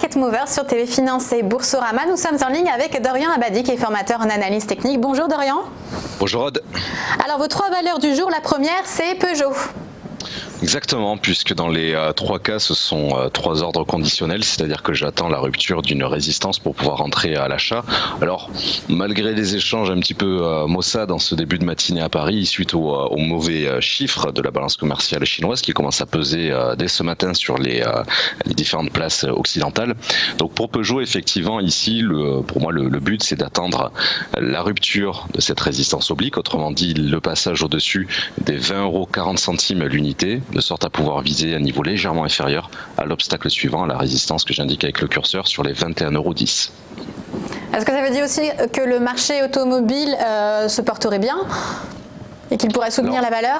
Market Movers sur TV Finance et Boursorama. Nous sommes en ligne avec Dorian Abadi qui est formateur en analyse technique. Bonjour Dorian. Bonjour Aude. Alors vos trois valeurs du jour, la première c'est Peugeot. Exactement, puisque dans les trois cas, ce sont trois ordres conditionnels, c'est-à-dire que j'attends la rupture d'une résistance pour pouvoir entrer à l'achat. Alors, malgré les échanges un petit peu maussades en ce début de matinée à Paris, suite aux mauvais chiffres de la balance commerciale chinoise qui commence à peser dès ce matin sur les différentes places occidentales. Donc pour Peugeot, effectivement, ici, pour moi, le but, c'est d'attendre la rupture de cette résistance oblique, autrement dit, le passage au-dessus des 20,40 € l'unité, de sorte à pouvoir viser un niveau légèrement inférieur à l'obstacle suivant, à la résistance que j'indique avec le curseur sur les 21,10 €. Est-ce que ça veut dire aussi que le marché automobile se porterait bien et qu'il pourrait soutenir la valeur ?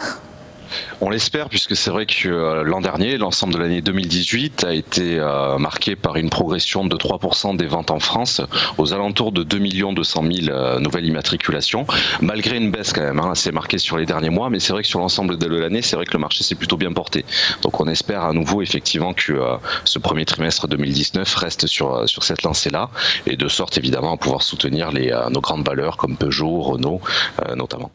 On l'espère, puisque c'est vrai que l'an dernier, l'ensemble de l'année 2018 a été marqué par une progression de 3% des ventes en France, aux alentours de 2 200 000 nouvelles immatriculations, malgré une baisse quand même, assez marquée sur les derniers mois, mais c'est vrai que sur l'ensemble de l'année, c'est vrai que le marché s'est plutôt bien porté. Donc on espère à nouveau effectivement que ce premier trimestre 2019 reste sur cette lancée-là, et de sorte évidemment à pouvoir soutenir nos grandes valeurs comme Peugeot, Renault notamment.